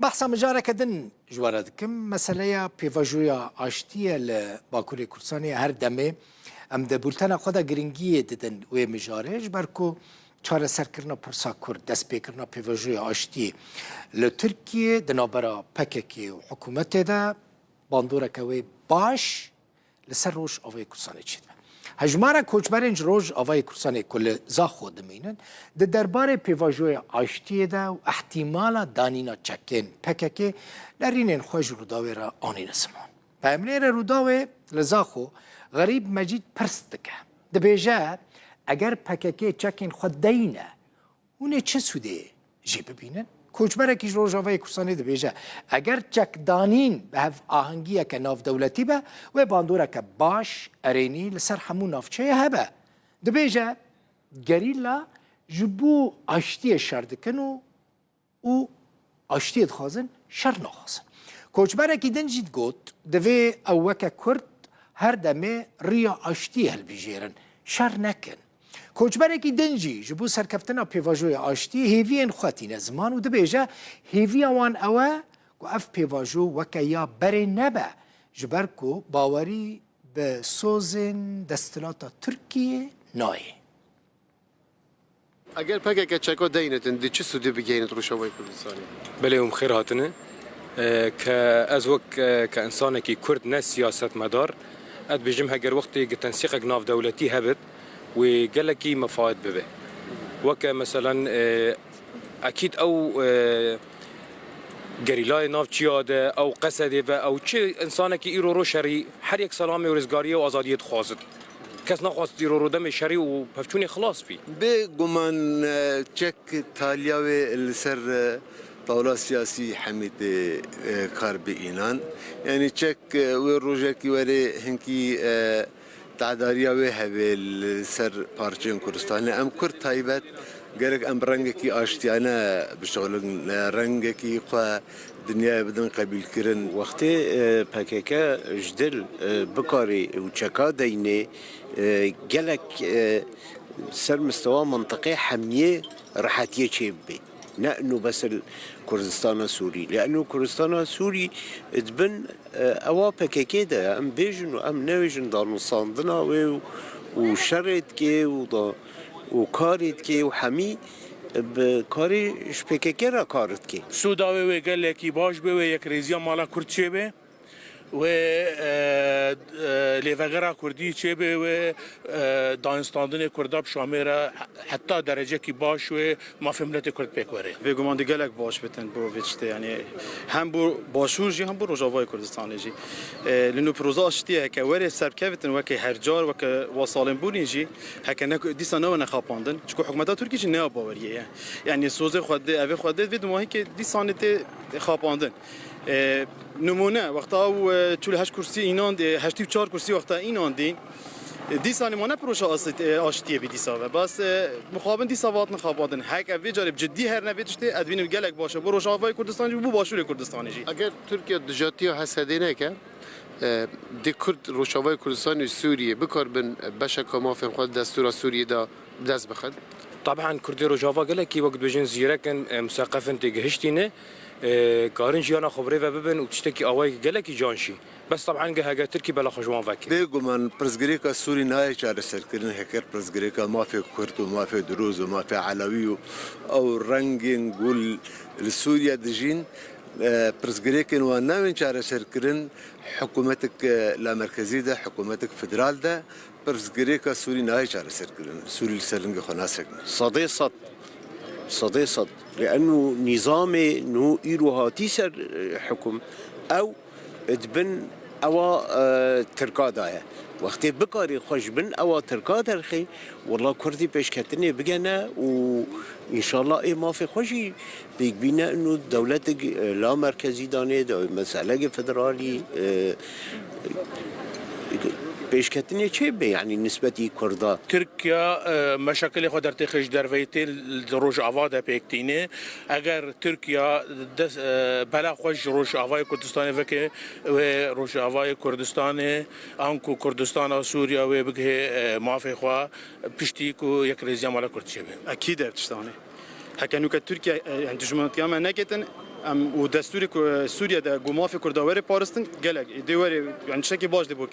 بحثا مجارك دن جوارد كم مسألة بيفاجويا عشتية لباكوري كردستاني هر دمه ام ده بولتنا خدا گرنگیه ددن و مجارج برکو چاره سرکرنا پرسا کرد دست پیکرنا بيفاجويا عشتیه لترکیه دنابرا پککی و حکومت ده باندورا کوي باش لسر روش آوای کردستانی چید هجمارا کوچبرنج روز آوای کردستانی کل زاخو دمینن ده درباره پیواجوی عشتیه ده و احتمالا دانینا چکن پککی لرینن خوش روداوی را آنین سمان فهمنیر روداوی لزاخو غریب مجید پرست دکه ده بیجه اگر پککی چکن خود دینه اونه چه سوده جی ببینن کوچبره کیش روجاوی کردستانی ده بیجه اگر چک دانین به هف آهنگیه که ناف دولتی به و باندوره که باش ارینی لسر همو نافچه هبه ده بیجه گریلا جبو عشتی شر دکن و عشتی دخوازن شر نخوازن کوچبره کی دنجید گوت دوی اوکه کرد هر دمه ریا عشتی هل بیجیرن شر نکن کوچبره کی دنجی جبو سرکفتنا پیواجوی عشتی هیوین خواتین زمان و دبیجه هیوی وان اوه و اف پیواجو وکه یا بره نبه جبرکو باوری به سوزن دستلات ترکیه نایه اگر پکه چکو دینتن دی چه سودی بگینت روشاوی کردستانی؟ بله خیر هاتنه که از وقت كإنسان كي كرد ناس سياسة مدار اد بيجم هاجر وقتي تنسيق جناف دولتي هبت وقال لك مفاوض ببه وك مثلا اكيد او جريلاي ناف تشياده او قصده او چه انسان كي ايرو رو شري هر یک سلامه و رزگاريه و آزاديه خواست کس نخواست ايرو رو دم شري و پفچوني خلاص بي بگمان چک تالیاوی لسر طاولة سياسي حميد كارب إينان يعني تشك وروجاكي وري هنكي تعداريا وهبل سر بارچين كردستان ام كرد تايبت جرك ام رنگكي اشتيانا بشغل رنگكي قا دنيا بدن قبيل كرن وقتی پککا جدل بکاری و چکا دینه جلك سر مستوى منطقي حمية راحتيه چه بي نحن بس كردستان السوري لأنه كردستان السوري تبن أوا بكيكيدا أم بيجن وأم نويجن دار نصاندنا وشرد كي وكارد كي وحمي بكاري شبكيكي را كارد كي سوداوي وقال لك باش بي يك ريزيا مالا كردشي بي و لیوگرا کردی چه به و دانستاندن کرداب شامره حتی درجه کی باش و مفهومت کرد بکوره. به گمان دیگه لک باش بتن بو ویچته یعنی هم بو باشوجی هم بو روجاوای کردستانی جی. لانه پروژه اشتیه که وری سرکه بتن و که هر جار و که وصالن بونی جی هکنه دیسا نو نخاباندن چون حکومت ترکی جی نه باوریه یعنی سوزه خود اوی خود وید ماهی که دیسانت خاباندن. نمونه وقتا و 48 کرسی اینان 84 کرسی وقتا اینان دین دیسانی ما نه پروژه آشتیه بی دیسا و بس مخابن دیسا وات نخابادن هک اوی جارب جدی هر نبیدشته ادوین گلک باشه برو روشاوای کردستانی بو باشور کردستانی جی اگر ترکیه دجاتی و حسدینه که دی کرد روشاوای کردستانی سوریه بکار بن بشک ما فهم خود دستور سوریه دا دست بخد طبعا كردي روجافا قال لك وقت بجن زيركن مثقفن تجهشتينه قارن جيانا خبري وببن وتشتكي اواي قال لك جانشي بس طبعا جهه تركي بلا خجوان فكر بيقوم برزغريكا سوري ناي شار سركن هكر برزغريكا ما في كرد وما في دروز وما في علوي او رنجين قول لسوريا دجين برزغريكن وناوين شار سركن حكومتك لا مركزي ده حكومتك فدرال ده برزغريكا سوري ناي شار سركن سوري سرنج خناسك صديصد لأنه نظام نو إيروهاتي سر حكم أو تبن أوا تركادا وقتی بکاری خوش بن أوا تركادا خي والله كردي پیش کتنی بگنه و إن شاء الله إيه ما في خوشي بيجبينا إنه دولة لا مركزي دانه ده مسألة فدرالي پیشکتنی چه به یعنی نسبتی کردا ترکیه مشاکل خود در تخش درویتی روجاوا ده پیکتینه اگر ترکیه بلا خوش روجاوای کردستان وکه و روجاوای کردستان آنکو کردستان سوریا و بگه معافی خوا پشتی کو یک رزیا مال کرد شبه اكيد بتشتانه هكانو كتركيا انتجمنت كمان نكتن ام و دستوری سوریا ده گومافی کرداوری پارستن گلک دیوری یعنی شکی باش دی بوک